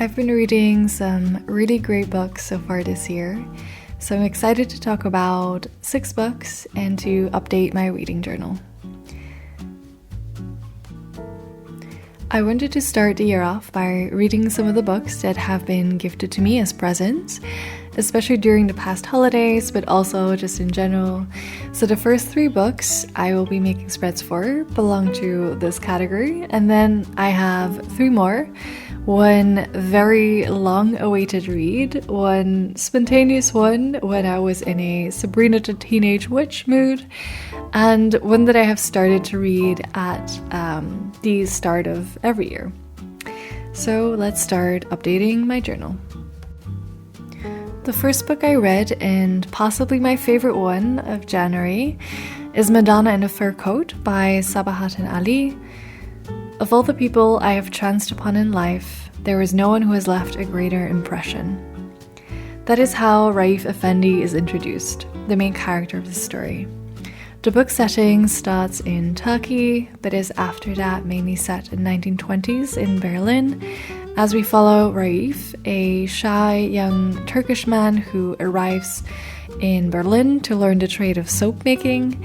I've been reading some really great books so far this year, so I'm excited to talk about 6 books and to update my reading journal. I wanted to start the year off by reading some of the books that have been gifted to me as presents, especially during the past holidays, but also just in general. So the first 3 books I will be making spreads for belong to this category, and then I have 3 more. One very long-awaited read, one spontaneous one when I was in a Sabrina the Teenage Witch mood, and one that I have started to read at the start of every year. So let's start updating my journal. The first book I read, and possibly my favorite one of January, is Madonna in a Fur Coat by Sabahat and Ali. Of all the people I have chanced upon in life, there is no one who has left a greater impression. That is how Raif Effendi is introduced, the main character of the story. The book setting starts in Turkey, but is after that mainly set in 1920s in Berlin, as we follow Raif, a shy young Turkish man who arrives in Berlin to learn the trade of soap making.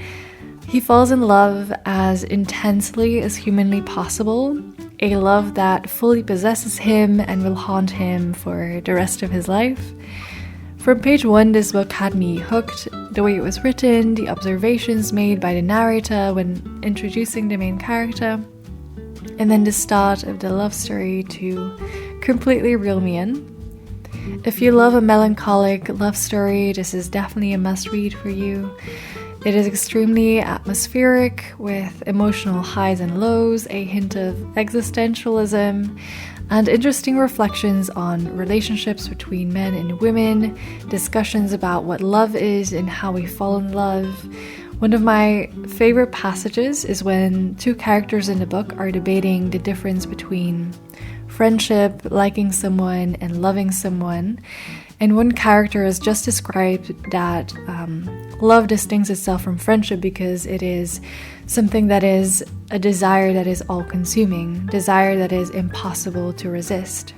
He falls in love as intensely as humanly possible, a love that fully possesses him and will haunt him for the rest of his life. From page 1, this book had me hooked. The way it was written, the observations made by the narrator when introducing the main character, and then the start of the love story to completely reel me in. If you love a melancholic love story, this is definitely a must-read for you. It is extremely atmospheric, with emotional highs and lows, a hint of existentialism, and interesting reflections on relationships between men and women, discussions about what love is and how we fall in love. One of my favorite passages is when 2 characters in the book are debating the difference between friendship, liking someone, and loving someone. And one character has just described that love distinguishes itself from friendship because it is something that is a desire that is all-consuming, desire that is impossible to resist.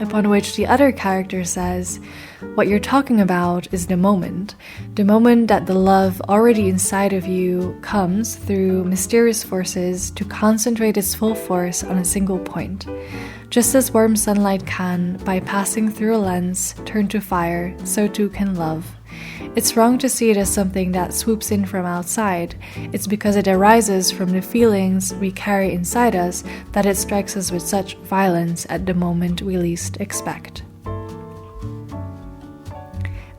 Upon which the other character says, what you're talking about is the moment that the love already inside of you comes through mysterious forces to concentrate its full force on a single point. Just as warm sunlight can, by passing through a lens, turn to fire, so too can love. It's wrong to see it as something that swoops in from outside. It's because it arises from the feelings we carry inside us that it strikes us with such violence at the moment we least expect.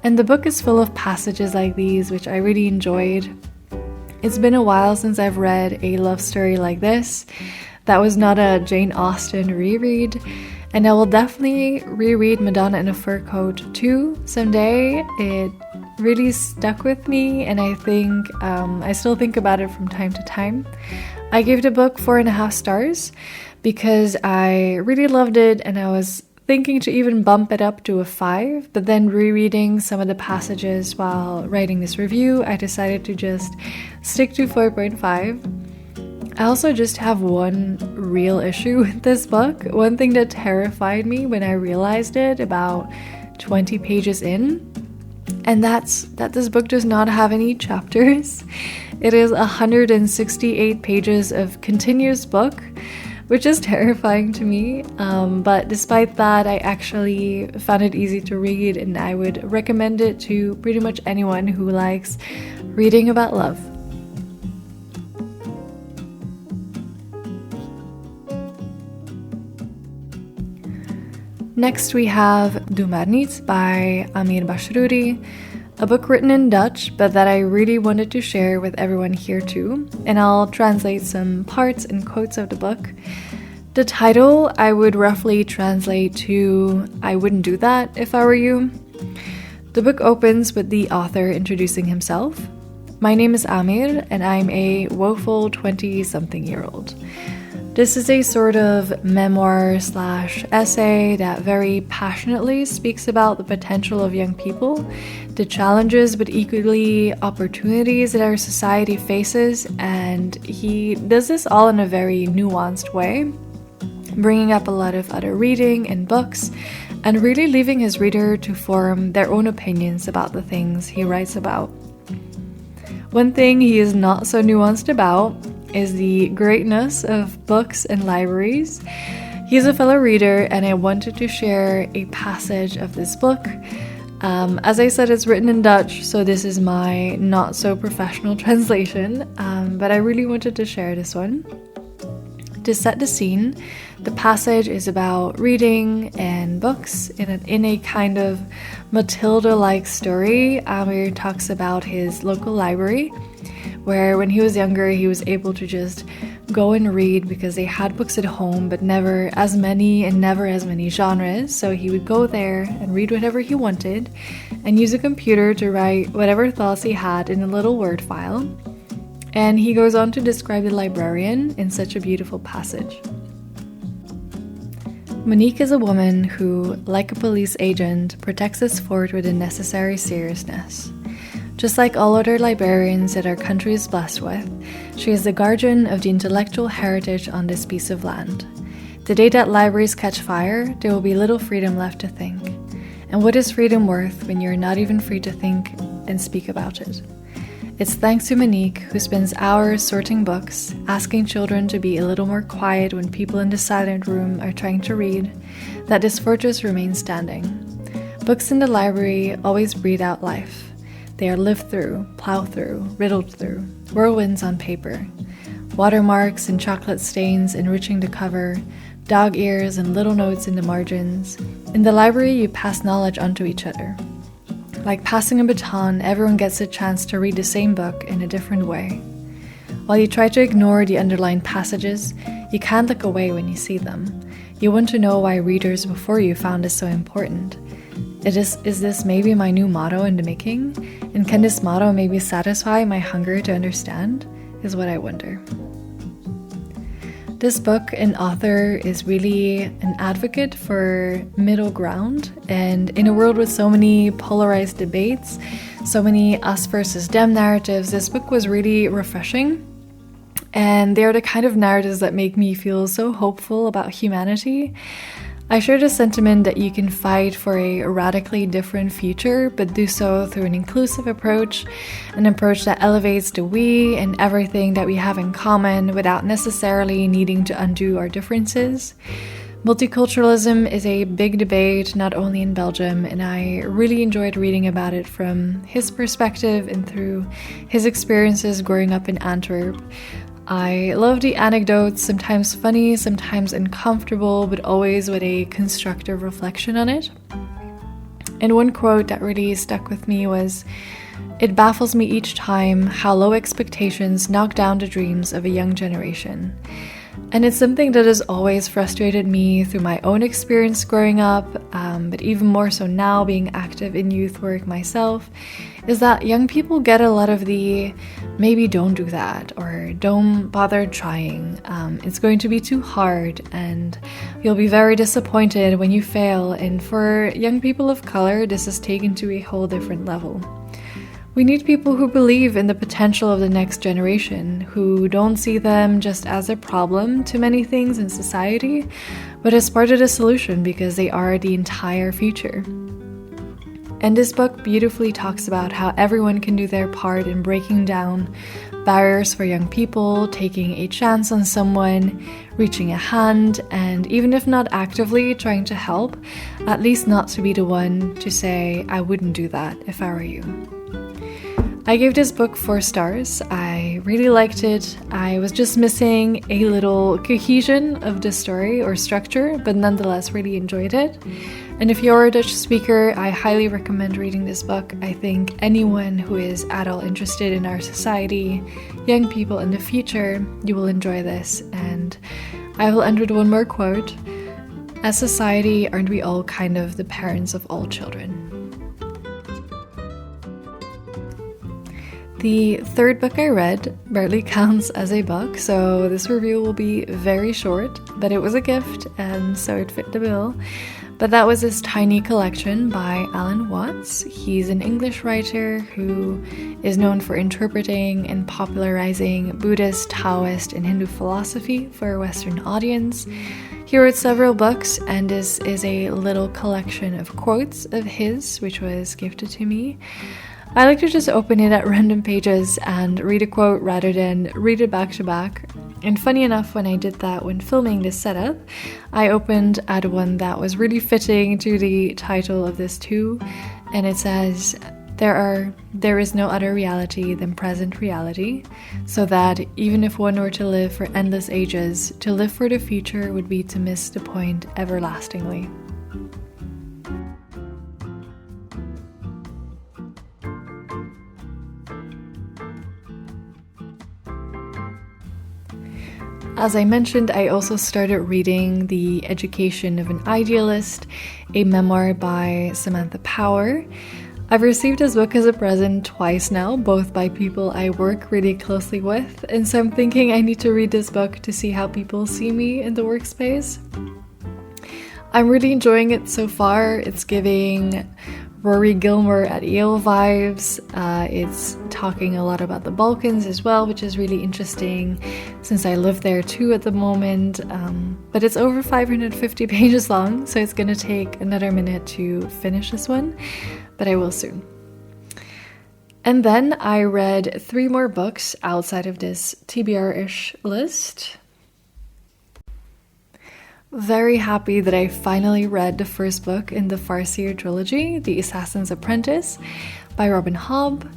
And the book is full of passages like these, which I really enjoyed. It's been a while since I've read a love story like this. That was not a Jane Austen reread, and I will definitely reread Madonna in a Fur Coat too someday. It really stuck with me, and I think I still think about it from time to time. I gave the book 4.5 stars because I really loved it, and I was thinking to even bump it up to a 5, but then rereading some of the passages while writing this review, I decided to just stick to 4.5. I also just have one real issue with this book. One thing that terrified me when I realized it about 20 pages in, and that's that this book does not have any chapters. It is 168 pages of continuous book, which is terrifying to me. But despite that, I actually found it easy to read, and I would recommend it to pretty much anyone who likes reading about love. Next we have Maar niet by Amir Bashrouri, a book written in Dutch, but that I really wanted to share with everyone here too, and I'll translate some parts and quotes of the book. The title I would roughly translate to, I wouldn't do that if I were you. The book opens with the author introducing himself. My name is Amir, and I'm a woeful 20-something-year-old. This is a sort of memoir/essay that very passionately speaks about the potential of young people, the challenges but equally opportunities that our society faces, and he does this all in a very nuanced way. bringing up a lot of other reading and books, and really leaving his reader to form their own opinions about the things he writes about. One thing he is not so nuanced about is the greatness of books and libraries. He's a fellow reader, and I wanted to share a passage of this book. As I said, it's written in Dutch, so this is my not so professional translation, but I really wanted to share this one. To set the scene, the passage is about reading and books in a kind of Matilda-like story where he talks about his local library, where when he was younger he was able to just go and read because they had books at home, but never as many genres. So he would go there and read whatever he wanted and use a computer to write whatever thoughts he had in a little Word file. And he goes on to describe the librarian in such a beautiful passage. Monique is a woman who, like a police agent, protects this fort with a necessary seriousness. Just like all other librarians that our country is blessed with, she is the guardian of the intellectual heritage on this piece of land. The day that libraries catch fire, there will be little freedom left to think. And what is freedom worth when you're not even free to think and speak about it? It's thanks to Monique, who spends hours sorting books, asking children to be a little more quiet when people in the silent room are trying to read, that this fortress remains standing. Books in the library always breathe out life. They are lived through, plowed through, riddled through, whirlwinds on paper. Watermarks and chocolate stains enriching the cover, dog ears and little notes in the margins. In the library, you pass knowledge onto each other. Like passing a baton, everyone gets a chance to read the same book in a different way. While you try to ignore the underlined passages, you can't look away when you see them. You want to know why readers before you found this so important. Is this maybe my new motto in the making? And can this motto maybe satisfy my hunger to understand? Is what I wonder. This book and author is really an advocate for middle ground, and in a world with so many polarized debates, so many us versus them narratives, this book was really refreshing. And they're the kind of narratives that make me feel so hopeful about humanity. I share the sentiment that you can fight for a radically different future, but do so through an inclusive approach, an approach that elevates the we and everything that we have in common without necessarily needing to undo our differences. Multiculturalism is a big debate, not only in Belgium, and I really enjoyed reading about it from his perspective and through his experiences growing up in Antwerp. I love the anecdotes, sometimes funny, sometimes uncomfortable, but always with a constructive reflection on it. And one quote that really stuck with me was, "It baffles me each time how low expectations knock down the dreams of a young generation." And it's something that has always frustrated me through my own experience growing up, but even more so now being active in youth work myself, is that young people get a lot of the maybe don't do that or don't bother trying. It's going to be too hard and you'll be very disappointed when you fail. And for young people of color, this is taken to a whole different level. We need people who believe in the potential of the next generation, who don't see them just as a problem to many things in society, but as part of the solution because they are the entire future. And this book beautifully talks about how everyone can do their part in breaking down barriers for young people, taking a chance on someone, reaching a hand, and even if not actively trying to help, at least not to be the one to say, "I wouldn't do that if I were you." I gave this book 4 stars. I really liked it. I was just missing a little cohesion of the story or structure, but nonetheless really enjoyed it. And if you're a Dutch speaker, I highly recommend reading this book. I think anyone who is at all interested in our society, young people in the future, you will enjoy this. And I will end with one more quote. "As society, aren't we all kind of the parents of all children?" The third book I read barely counts as a book, so this review will be very short, but it was a gift and so it fit the bill. But that was this tiny collection by Alan Watts. He's an English writer who is known for interpreting and popularizing Buddhist, Taoist, and Hindu philosophy for a Western audience. He wrote several books, and this is a little collection of quotes of his, which was gifted to me. I like to just open it at random pages and read a quote rather than read it back to back. And funny enough, when I did that when filming this setup, I opened at one that was really fitting to the title of this too, and it says, There is no other reality than present reality, so that even if one were to live for endless ages, to live for the future would be to miss the point everlastingly. As I mentioned, I also started reading The Education of an Idealist, a memoir by Samantha Power. I've received this book as a present twice now, both by people I work really closely with, and so I'm thinking I need to read this book to see how people see me in the workspace. I'm really enjoying it so far. It's giving Rory Gilmore at Yale vibes. It's talking a lot about the Balkans as well, which is really interesting since I live there too at the moment. But it's over 550 pages long, so it's going to take another minute to finish this one, but I will soon. And then I read 3 more books outside of this TBR-ish list. Very happy that I finally read the first book in the Farseer trilogy, The Assassin's Apprentice by Robin Hobb.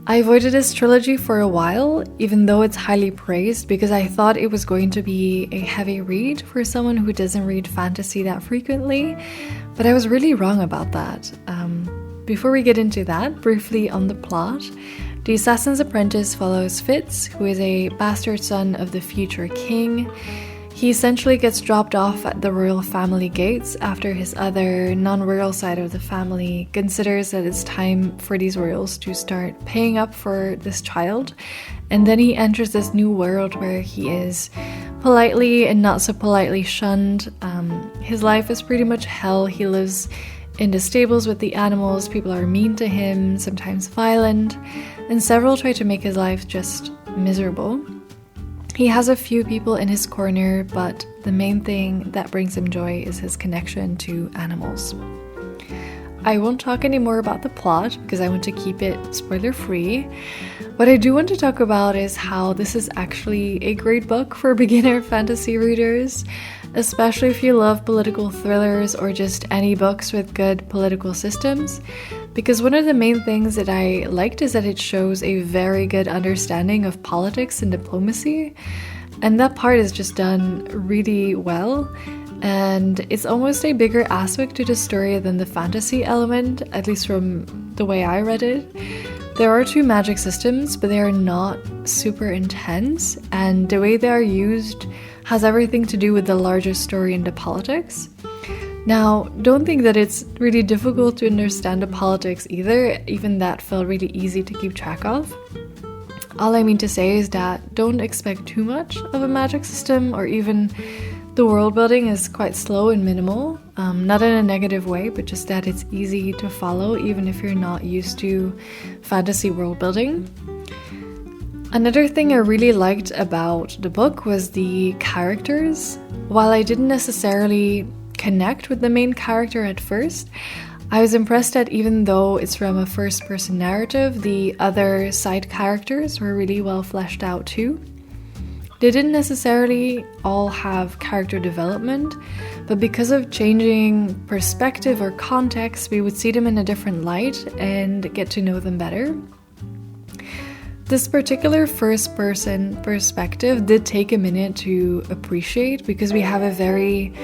I avoided this trilogy for a while, even though it's highly praised, because I thought it was going to be a heavy read for someone who doesn't read fantasy that frequently, but I was really wrong about that. Before we get into that, briefly on the plot. The Assassin's Apprentice follows Fitz, who is a bastard son of the future king. He essentially gets dropped off at the royal family gates after his other non-royal side of the family considers that it's time for these royals to start paying up for this child. And then he enters this new world where he is politely and not so politely shunned. His life is pretty much hell. He lives in the stables with the animals. People are mean to him, sometimes violent, and several try to make his life just miserable. He has a few people in his corner, but the main thing that brings him joy is his connection to animals. I won't talk anymore about the plot because I want to keep it spoiler-free. What I do want to talk about is how this is actually a great book for beginner fantasy readers, especially if you love political thrillers or just any books with good political systems. Because one of the main things that I liked is that it shows a very good understanding of politics and diplomacy, and that part is just done really well, and it's almost a bigger aspect to the story than the fantasy element, at least from the way I read it. There are 2 magic systems, but they are not super intense, and the way they are used has everything to do with the larger story and the politics. Now, don't think that it's really difficult to understand the politics either, even that felt really easy to keep track of. All I mean to say is that don't expect too much of a magic system, or even the world building is quite slow and minimal, not in a negative way, but just that it's easy to follow even if you're not used to fantasy world building. Another thing I really liked about the book was the characters. While I didn't necessarily connect with the main character at first, I was impressed that even though it's from a first-person narrative, the other side characters were really well fleshed out too. They didn't necessarily all have character development, but because of changing perspective or context, we would see them in a different light and get to know them better. This particular first-person perspective did take a minute to appreciate because we have a very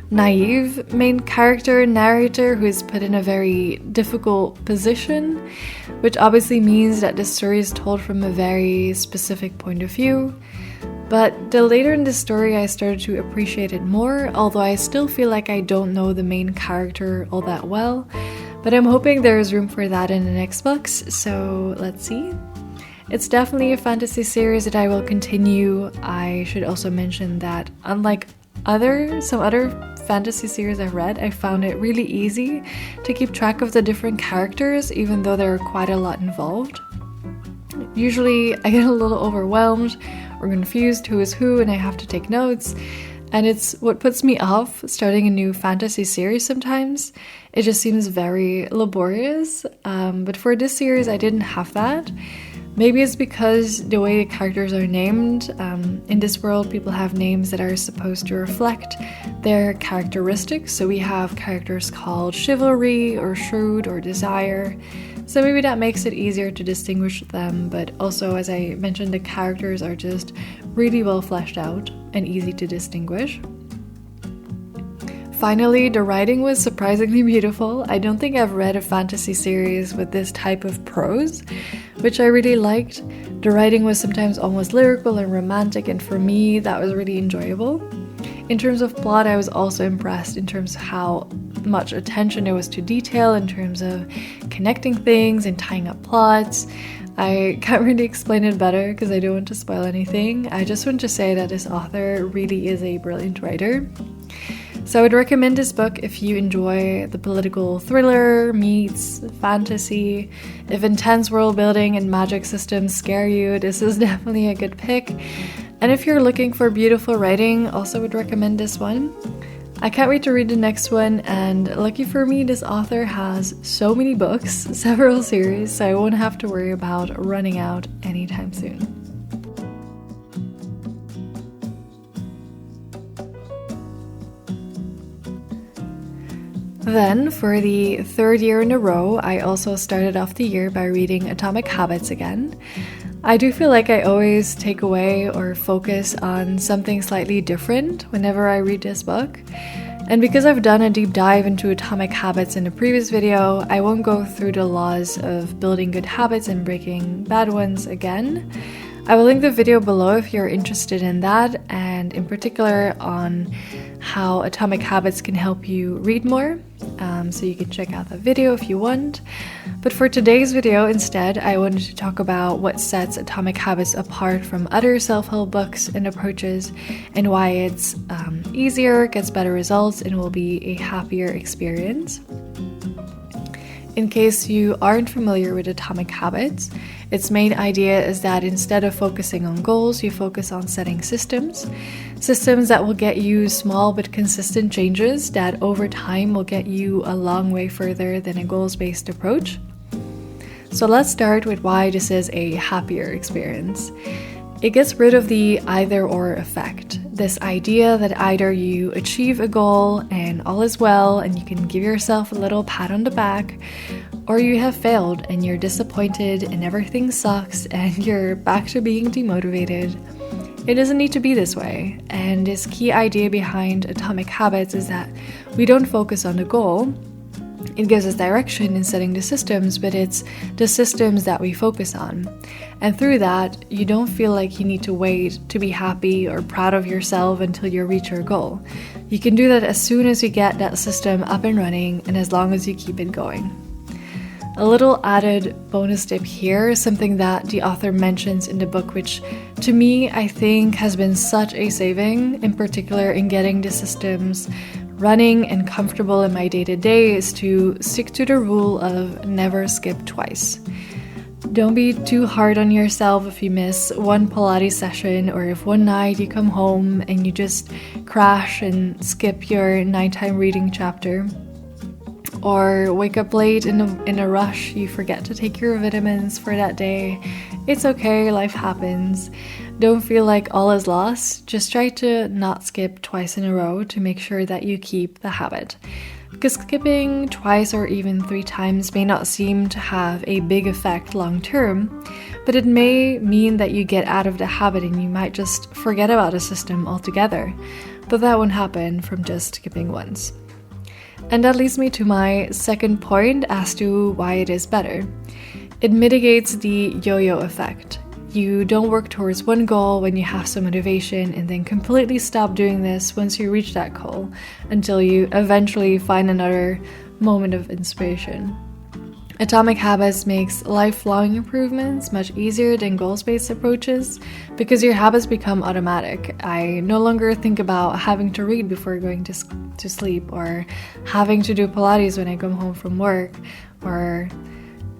naive main character narrator who is put in a very difficult position, which obviously means that the story is told from a very specific point of view. But the later in the story I started to appreciate it more, although I still feel like I don't know the main character all that well. But I'm hoping there is room for that in the next books, so let's see. It's definitely a fantasy series that I will continue. I should also mention that unlike some other fantasy series I've read, I found it really easy to keep track of the different characters, even though there are quite a lot involved. Usually I get a little overwhelmed or confused who is who and I have to take notes. And it's what puts me off starting a new fantasy series sometimes. It just seems very laborious. But for this series, I didn't have that. Maybe it's because the way the characters are named. In this world, people have names that are supposed to reflect their characteristics. So we have characters called Chivalry or Shrewd or Desire. So maybe that makes it easier to distinguish them. But also, as I mentioned, the characters are just really well fleshed out and easy to distinguish. Finally, the writing was surprisingly beautiful. I don't think I've read a fantasy series with this type of prose, which I really liked. The writing was sometimes almost lyrical and romantic, and for me, that was really enjoyable. In terms of plot, I was also impressed in terms of how much attention there was to detail, in terms of connecting things and tying up plots. I can't really explain it better because I don't want to spoil anything. I just want to say that this author really is a brilliant writer. So I would recommend this book if you enjoy the political thriller, meets fantasy. If intense world building and magic systems scare you, this is definitely a good pick. And if you're looking for beautiful writing, also would recommend this one. I can't wait to read the next one, and lucky for me, this author has so many books, several series, so I won't have to worry about running out anytime soon. Then, for the third year in a row, I also started off the year by reading Atomic Habits again. I do feel like I always take away or focus on something slightly different whenever I read this book. And because I've done a deep dive into Atomic Habits in a previous video, I won't go through the laws of building good habits and breaking bad ones again. I will link the video below if you're interested in that, and in particular on how Atomic Habits can help you read more. So you can check out that video if you want. But for today's video, instead, I wanted to talk about what sets Atomic Habits apart from other self-help books and approaches, and why it's easier, gets better results, and will be a happier experience. In case you aren't familiar with Atomic Habits, its main idea is that instead of focusing on goals, you focus on setting systems that will get you small but consistent changes that over time will get you a long way further than a goals-based approach. So let's start with why this is a happier experience. It gets rid of the either-or effect, this idea that either you achieve a goal and all is well and you can give yourself a little pat on the back, or you have failed and you're disappointed and everything sucks and you're back to being demotivated. It doesn't need to be this way, and this key idea behind Atomic Habits is that we don't focus on the goal. It gives us direction in setting the systems, but it's the systems that we focus on. And through that, you don't feel like you need to wait to be happy or proud of yourself until you reach your goal. You can do that as soon as you get that system up and running, and as long as you keep it going. A little added bonus tip here, something that the author mentions in the book, which to me I think has been such a saving, in particular in getting the systems running and comfortable in my day-to-day, is to stick to the rule of never skip twice. Don't be too hard on yourself if you miss one Pilates session, or if one night you come home and you just crash and skip your nighttime reading chapter. Or wake up late in a rush, you forget to take your vitamins for that day. It's okay, life happens. Don't feel like all is lost. Just try to not skip twice in a row to make sure that you keep the habit. Because skipping twice or even 3 times may not seem to have a big effect long term, but it may mean that you get out of the habit and you might just forget about a system altogether. But that won't happen from just skipping once. And that leads me to my second point as to why it is better. It mitigates the yo-yo effect. You don't work towards one goal when you have some motivation and then completely stop doing this once you reach that goal until you eventually find another moment of inspiration. Atomic Habits makes lifelong improvements much easier than goals-based approaches because your habits become automatic. I no longer think about having to read before going to sleep, or having to do Pilates when I come home from work, or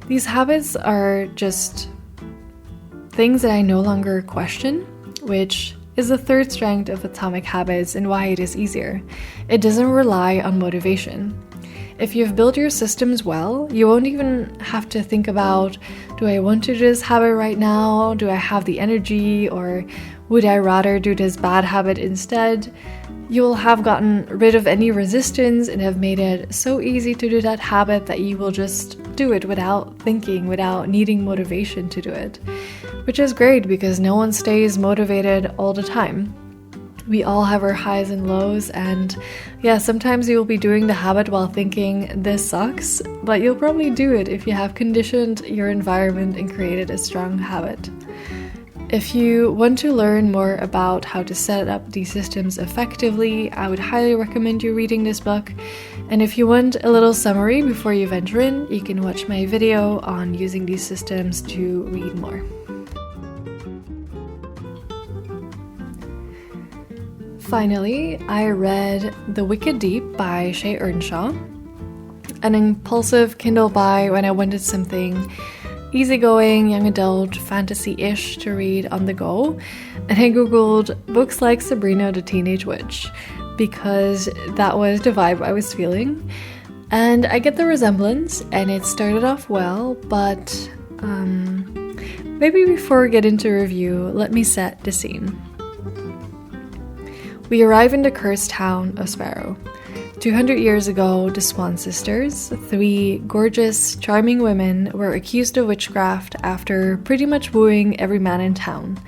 these habits are just things that I no longer question, which is the third strength of Atomic Habits and why it is easier. It doesn't rely on motivation. If you've built your systems well, you won't even have to think about, do I want to do this habit right now? Do I have the energy? Or would I rather do this bad habit instead? You will have gotten rid of any resistance and have made it so easy to do that habit that you will just do it without thinking, without needing motivation to do it. Which is great because no one stays motivated all the time. We all have our highs and lows, and yeah, sometimes you'll be doing the habit while thinking this sucks, but you'll probably do it if you have conditioned your environment and created a strong habit. If you want to learn more about how to set up these systems effectively, I would highly recommend you reading this book. And if you want a little summary before you venture in, you can watch my video on using these systems to read more. Finally, I read The Wicked Deep by Shay Earnshaw, an impulsive Kindle buy when I wanted something easygoing, young adult, fantasy-ish to read on the go, and I googled books like Sabrina the Teenage Witch, because that was the vibe I was feeling. And I get the resemblance, and it started off well, but maybe before we get into review, let me set the scene. We arrive in the cursed town of Sparrow. 200 years ago, the Swan sisters, 3 gorgeous, charming women, were accused of witchcraft after pretty much wooing every man in town.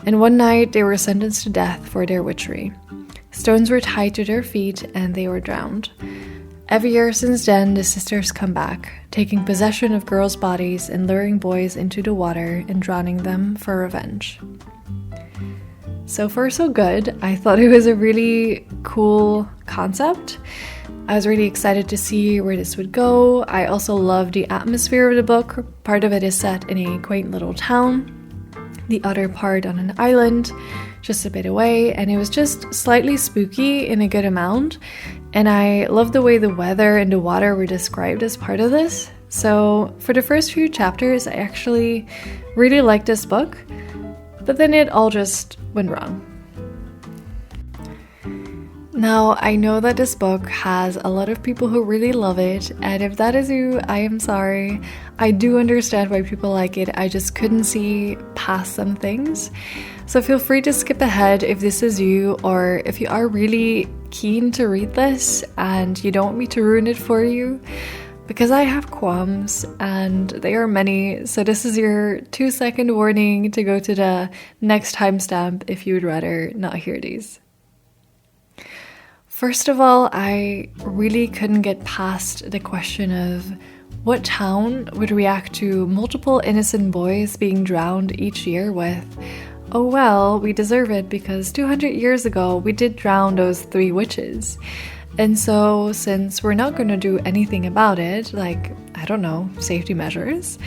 And one night, they were sentenced to death for their witchery. Stones were tied to their feet, and they were drowned. Every year since then, the sisters come back, taking possession of girls' bodies and luring boys into the water and drowning them for revenge. So far, so good. I thought it was a really cool concept. I was really excited to see where this would go. I also love the atmosphere of the book. Part of it is set in a quaint little town, the other part on an island, just a bit away, and it was just slightly spooky in a good amount. And I love the way the weather and the water were described as part of this. So for the first few chapters, I actually really liked this book. But then it all just went wrong. Now, I know that this book has a lot of people who really love it, and if that is you, I am sorry. I do understand why people like it, I just couldn't see past some things. So feel free to skip ahead if this is you, or if you are really keen to read this and you don't want me to ruin it for you. Because I have qualms, and they are many, so this is your 2-second warning to go to the next timestamp if you would rather not hear these. First of all, I really couldn't get past the question of what town would react to multiple innocent boys being drowned each year with, oh well, we deserve it because 200 years ago we did drown those 3 witches. And so, since we're not going to do anything about it, like, I don't know, safety measures,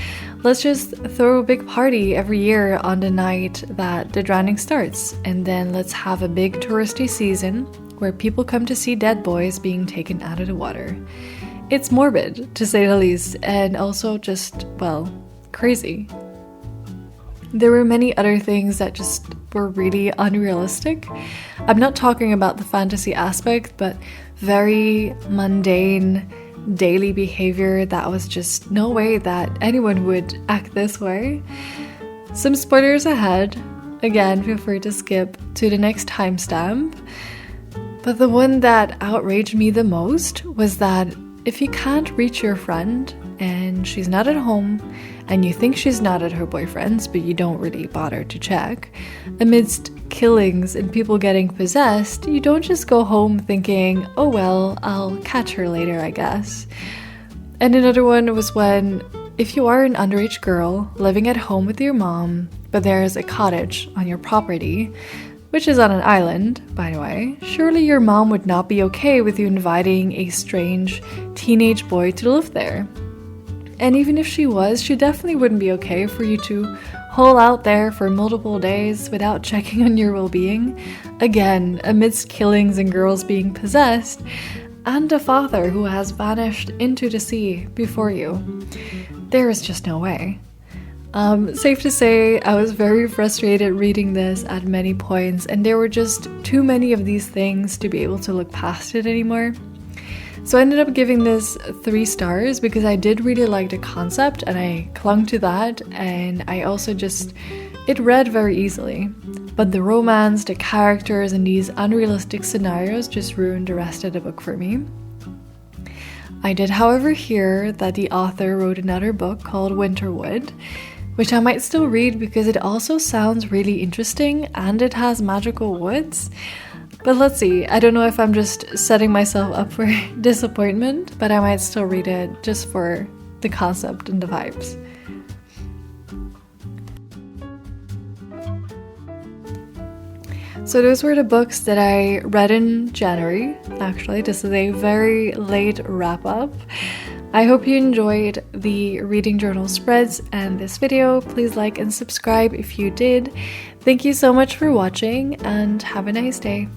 let's just throw a big party every year on the night that the drowning starts. And then let's have a big touristy season where people come to see dead boys being taken out of the water. It's morbid, to say the least, and also just, well, crazy. There were many other things that just were really unrealistic. I'm not talking about the fantasy aspect, but very mundane daily behavior that was just no way that anyone would act this way. Some spoilers ahead. Again, feel free to skip to the next timestamp. But the one that outraged me the most was that if you can't reach your friend and she's not at home, and you think she's not at her boyfriend's, but you don't really bother to check, amidst killings and people getting possessed, you don't just go home thinking, oh well, I'll catch her later, I guess. And another one was when, if you are an underage girl living at home with your mom, but there's a cottage on your property, which is on an island, by the way, surely your mom would not be okay with you inviting a strange teenage boy to live there. And even if she was, she definitely wouldn't be okay for you to hole out there for multiple days without checking on your well-being. Again, amidst killings and girls being possessed, and a father who has vanished into the sea before you. There is just no way. Safe to say, I was very frustrated reading this at many points, and there were just too many of these things to be able to look past it anymore. So I ended up giving this 3 stars because I did really like the concept and I clung to that, and I also it read very easily. But the romance, the characters, and these unrealistic scenarios just ruined the rest of the book for me. I did, however, hear that the author wrote another book called Winterwood, which I might still read because it also sounds really interesting and it has magical woods. But let's see, I don't know if I'm just setting myself up for disappointment, but I might still read it just for the concept and the vibes. So those were the books that I read in January. Actually, this is a very late wrap up. I hope you enjoyed the reading journal spreads and this video. Please like and subscribe if you did. Thank you so much for watching and have a nice day.